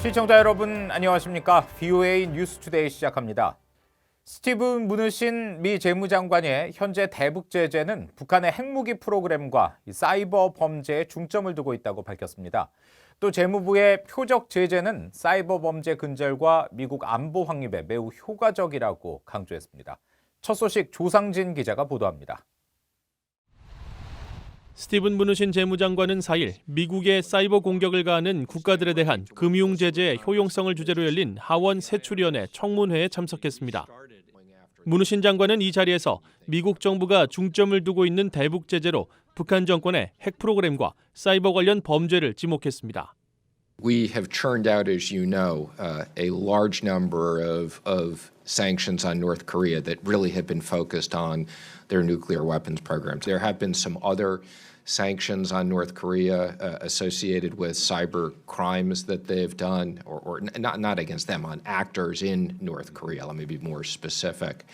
시청자 여러분 안녕하십니까? VOA 뉴스투데이 시작합니다. 스티븐 무누신 미 재무장관의 현재 대북 제재는 북한의 핵무기 프로그램과 사이버 범죄에 중점을 두고 있다고 밝혔습니다. 또 재무부의 표적 제재는 사이버 범죄 근절과 미국 안보 확립에 매우 효과적이라고 강조했습니다. 첫 소식 조상진 기자가 보도합니다. 스티븐 무누신 재무장관은 4일 미국의 사이버 공격을 가하는 국가들에 대한 금융 제재의 효용성을 주제로 열린 하원 세출위원회 청문회에 참석했습니다. 무누신 장관은 이 자리에서 미국 정부가 중점을 두고 있는 대북 제재로 북한 정권의 핵 프로그램과 사이버 관련 범죄를 지목했습니다. We have churned out, as you know, a large number of sanctions on North Korea that really have been focused on their nuclear weapons programs. There have been some other sanctions on North Korea associated with cyber crimes that they've done, or not against them, on actors in North Korea. Let me be more specific.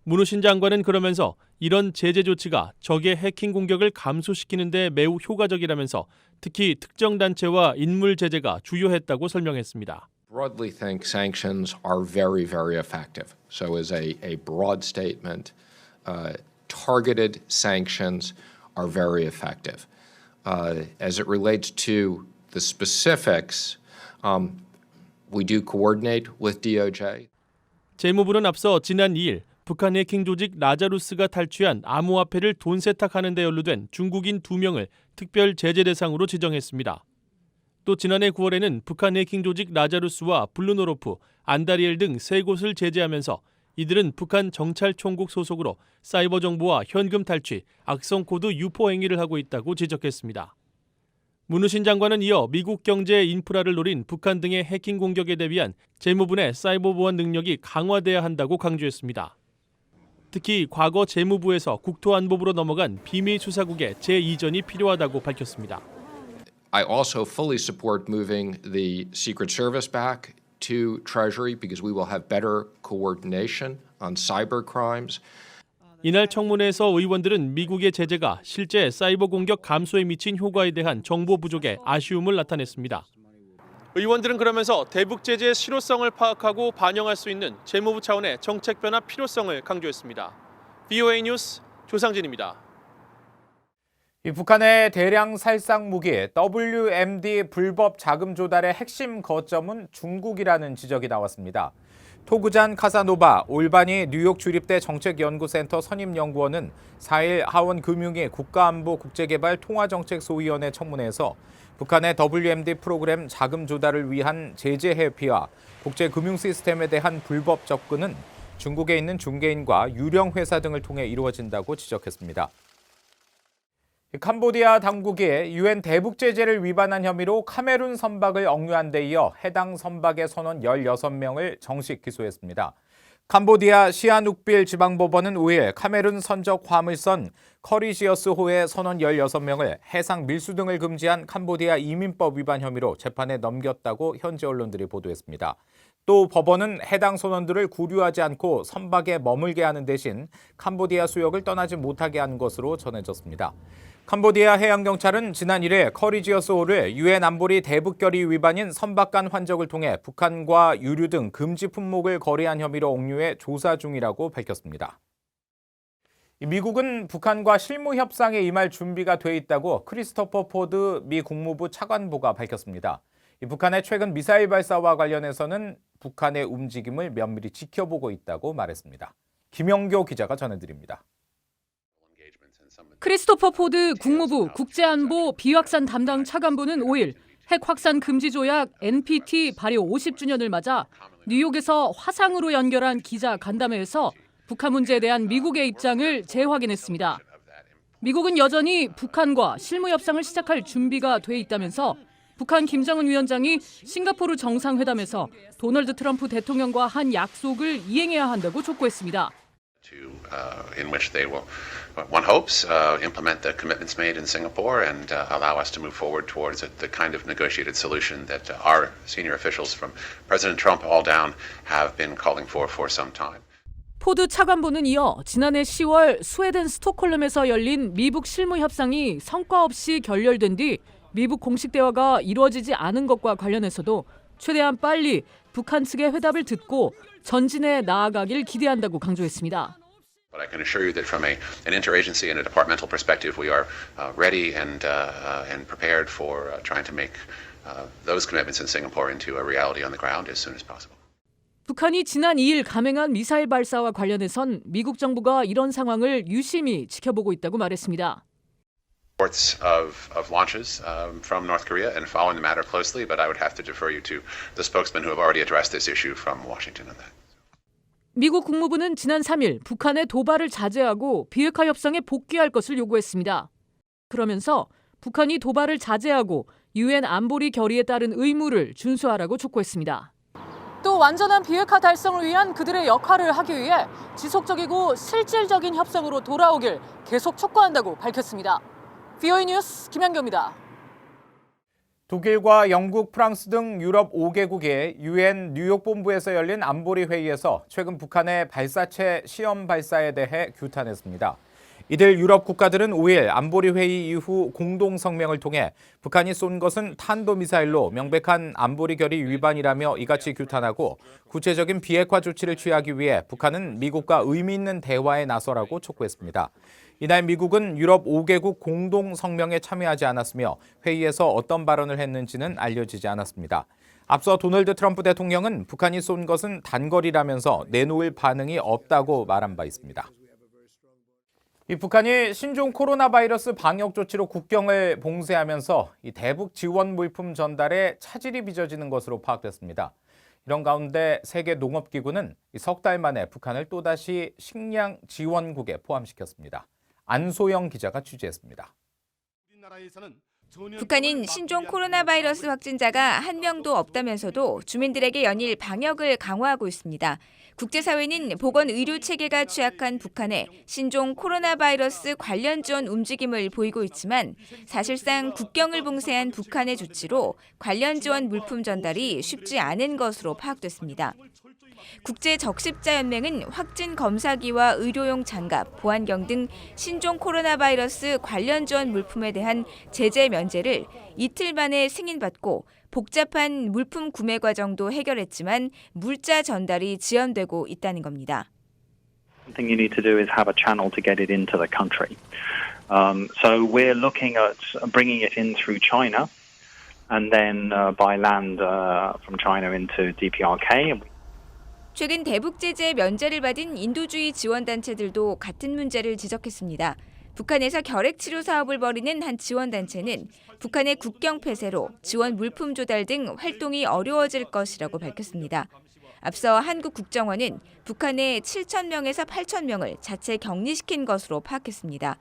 무누신 장관은 그러면서 이런 제재 조치가 적의 해킹 공격을 감소시키는 데 매우 효과적이라면서 특히 특정 단체와 인물 제재가 주요했다고 설명했습니다. Broadly think sanctions are very, very effective. So as a broad statement, targeted sanctions are very effective. As it relates to the specifics, we do coordinate with DOJ. 재무부는 앞서 지난 2일 북한 해킹 조직 라자루스가 탈취한 암호화폐를 돈 세탁하는 데 연루된 중국인 2명을 특별 제재 대상으로 지정했습니다. 또 지난해 9월에는 북한 해킹 조직 라자루스와 블루노로프, 안다리엘 등 3곳을 제재하면서 이들은 북한 정찰총국 소속으로 사이버 정보와 현금 탈취, 악성 코드 유포 행위를 하고 있다고 지적했습니다. 무누신 장관은 이어 미국 경제의 인프라를 노린 북한 등의 해킹 공격에 대비한 재무부 내 사이버 보안 능력이 강화돼야 한다고 강조했습니다. 특히 과거 재무부에서 국토안보부로 넘어간 비밀 수사국의 재이전이 필요하다고 밝혔습니다. I also fully support moving the Secret Service back to Treasury because we will have better coordination on cyber crimes. 이날 청문회에서 의원들은 미국의 제재가 실제 사이버 공격 감소에 미친 효과에 대한 정보 부족에 아쉬움을 나타냈습니다. 의원들은 그러면서 대북 제재의 실효성을 파악하고 반영할 수 있는 재무부 차원의 정책 변화 필요성을 강조했습니다. VOA 뉴스 조상진입니다. 북한의 대량 살상 무기 WMD 불법 자금 조달의 핵심 거점은 중국이라는 지적이 나왔습니다. 토구잔 카사노바 올바니 뉴욕 주립대 정책연구센터 선임연구원은 4일 하원 금융위 국가안보 국제개발 통화정책소위원회 청문회에서 북한의 WMD 프로그램 자금 조달을 위한 제재 회피와 국제금융 시스템에 대한 불법 접근은 중국에 있는 중개인과 유령 회사 등을 통해 이루어진다고 지적했습니다. 캄보디아 당국이 유엔 대북 제재를 위반한 혐의로 카메룬 선박을 억류한 데 이어 해당 선박의 선원 16명을 정식 기소했습니다. 캄보디아 시아눅빌 지방법원은 5일 카메룬 선적 화물선 커리지어스호의 선원 16명을 해상 밀수 등을 금지한 캄보디아 이민법 위반 혐의로 재판에 넘겼다고 현지 언론들이 보도했습니다. 또 법원은 해당 선원들을 구류하지 않고 선박에 머물게 하는 대신 캄보디아 수역을 떠나지 못하게 한 것으로 전해졌습니다. 캄보디아 해양경찰은 지난 1일 커리지어스호를 유엔 안보리 대북결의 위반인 선박 간 환적을 통해 북한과 유류 등 금지 품목을 거래한 혐의로 억류해 조사 중이라고 밝혔습니다. 미국은 북한과 실무 협상에 임할 준비가 돼 있다고 크리스토퍼 포드 미 국무부 차관보가 밝혔습니다. 북한의 최근 미사일 발사와 관련해서는 북한의 움직임을 면밀히 지켜보고 있다고 말했습니다. 김영교 기자가 전해드립니다. 크리스토퍼 포드 국무부 국제안보 비확산 담당 차관보는 5일 핵 확산 금지 조약 NPT 발효 50주년을 맞아 뉴욕에서 화상으로 연결한 기자 간담회에서 북한 문제에 대한 미국의 입장을 재확인했습니다. 미국은 여전히 북한과 실무 협상을 시작할 준비가 돼 있다면서 북한 김정은 위원장이 싱가포르 정상회담에서 도널드 트럼프 대통령과 한 약속을 이행해야 한다고 촉구했습니다. In which they will, one hopes, implement the commitments made in Singapore and allow us to move forward towards the kind of negotiated solution that our senior officials from President Trump all down have been calling for some time. 포드 차관보는 이어 지난해 10월 스웨덴 스톡홀름에서 열린 미북 실무 협상이 성과 없이 결렬된 뒤 미북 공식 대화가 이루어지지 않은 것과 관련해서도 최대한 빨리 북한 측의 회답을 듣고 전진해 나아가길 기대한다고 강조했습니다. But I can assure you that from an interagency and a departmental perspective, we are ready and prepared for trying to make those commitments in Singapore into a reality on the ground as soon as possible. 북한이 지난 2일 감행한 미사일 발사와 관련해선 미국 정부가 이런 상황을 유심히 지켜보고 있다고 말했습니다. Reports of launches from North Korea and following the matter closely, but I would have to defer you to the spokesmen who have already addressed this issue from Washington on that. 미국 국무부는 지난 3일 북한의 도발을 자제하고 비핵화 협상에 복귀할 것을 요구했습니다. 그러면서 북한이 도발을 자제하고 유엔 안보리 결의에 따른 의무를 준수하라고 촉구했습니다. 또 완전한 비핵화 달성을 위한 그들의 역할을 하기 위해 지속적이고 실질적인 협상으로 돌아오길 계속 촉구한다고 밝혔습니다. VOA 뉴스 김현경입니다. 독일과 영국, 프랑스 등 유럽 5개국의 유엔 뉴욕 본부에서 열린 안보리 회의에서 최근 북한의 발사체 시험 발사에 대해 규탄했습니다. 이들 유럽 국가들은 5일 안보리 회의 이후 공동 성명을 통해 북한이 쏜 것은 탄도미사일로 명백한 안보리 결의 위반이라며 이같이 규탄하고 구체적인 비핵화 조치를 취하기 위해 북한은 미국과 의미 있는 대화에 나서라고 촉구했습니다. 이날 미국은 유럽 5개국 공동 성명에 참여하지 않았으며 회의에서 어떤 발언을 했는지는 알려지지 않았습니다. 앞서 도널드 트럼프 대통령은 북한이 쏜 것은 단거리라면서 내놓을 반응이 없다고 말한 바 있습니다. 이 북한이 신종 코로나 바이러스 방역 조치로 국경을 봉쇄하면서 이 대북 지원 물품 전달에 차질이 빚어지는 것으로 파악됐습니다. 이런 가운데 세계농업기구는 석 달 만에 북한을 또다시 식량 지원국에 포함시켰습니다. 안소영 기자가 취재했습니다. 북한은 신종 코로나 바이러스 확진자가 한 명도 없다면서도 주민들에게 연일 방역을 강화하고 있습니다. 국제사회는 보건 의료 체계가 취약한 북한에 신종 코로나 바이러스 관련 지원 움직임을 보이고 있지만 사실상 국경을 봉쇄한 북한의 조치로 관련 지원 물품 전달이 쉽지 않은 것으로 파악됐습니다. 국제적십자연맹은 확진 검사기와 의료용 장갑, 보안경 등 신종 코로나 바이러스 관련 지원 물품에 대한 제재 면제를 이틀 만에 승인받고 복잡한 물품 구매 과정도 해결했지만 물자 전달이 지연되고 있다는 겁니다. Something you need to do is have a channel to get it into the country. So we're looking at bringing it in through China and then by land from China into DPRK. 최근 대북 제재 면제를 받은 인도주의 지원단체들도 같은 문제를 지적했습니다. 북한에서 결핵치료 사업을 벌이는 한 지원단체는 북한의 국경 폐쇄로 지원 물품 조달 등 활동이 어려워질 것이라고 밝혔습니다. 앞서 한국 국정원은 북한의 7,000명에서 8,000명을 자체 격리시킨 것으로 파악했습니다.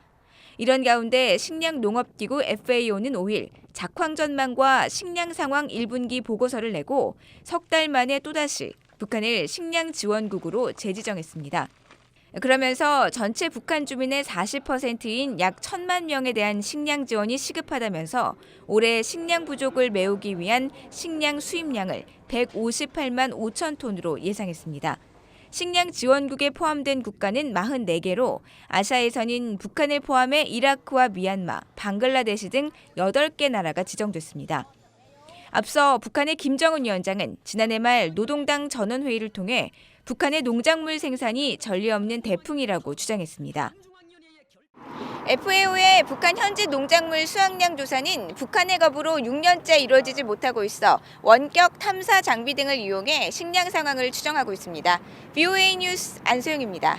이런 가운데 식량농업기구 FAO는 5일 작황전망과 식량 상황 1분기 보고서를 내고 석 달 만에 또다시 북한을 식량 지원국으로 재지정했습니다. 그러면서 전체 북한 주민의 40%인 약 1,000만 명에 대한 식량 지원이 시급하다면서 올해 식량 부족을 메우기 위한 식량 수입량을 158만 5천 톤으로 예상했습니다. 식량 지원국에 포함된 국가는 44개로 아시아에서는 북한을 포함해 이라크와 미얀마, 방글라데시 등 8개 나라가 지정됐습니다. 앞서 북한의 김정은 위원장은 지난해 말 노동당 전원회의를 통해 북한의 농작물 생산이 전례 없는 대풍이라고 주장했습니다. FAO의 북한 현지 농작물 수확량 조사는 북한의 거부로 6년째 이루어지지 못하고 있어 원격 탐사 장비 등을 이용해 식량 상황을 추정하고 있습니다. VOA 뉴스 안소영입니다.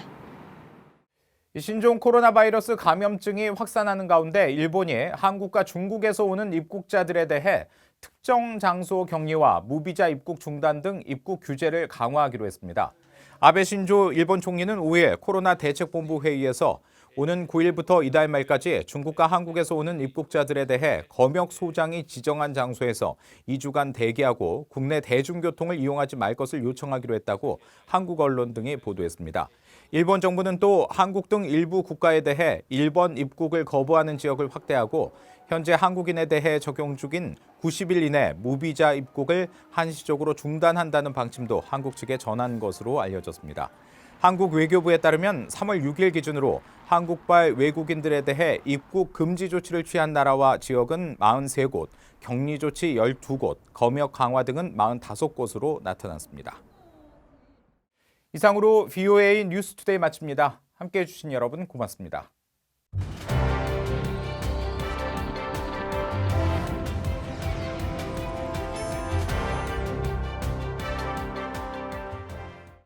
신종 코로나 바이러스 감염증이 확산하는 가운데 일본이 한국과 중국에서 오는 입국자들에 대해 특정 장소 격리와 무비자 입국 중단 등 입국 규제를 강화하기로 했습니다. 아베 신조 일본 총리는 5일 코로나 대책본부 회의에서 오는 9일부터 이달 말까지 중국과 한국에서 오는 입국자들에 대해 검역 소장이 지정한 장소에서 2주간 대기하고 국내 대중교통을 이용하지 말 것을 요청하기로 했다고 한국 언론 등이 보도했습니다. 일본 정부는 또 한국 등 일부 국가에 대해 일본 입국을 거부하는 지역을 확대하고 현재 한국인에 대해 적용 중인 90일 이내 무비자 입국을 한시적으로 중단한다는 방침도 한국 측에 전한 것으로 알려졌습니다. 한국 외교부에 따르면 3월 6일 기준으로 한국발 외국인들에 대해 입국 금지 조치를 취한 나라와 지역은 43곳, 격리 조치 12곳, 검역 강화 등은 45곳으로 나타났습니다. 이상으로 VOA 뉴스투데이 마칩니다. 함께해 주신 여러분 고맙습니다.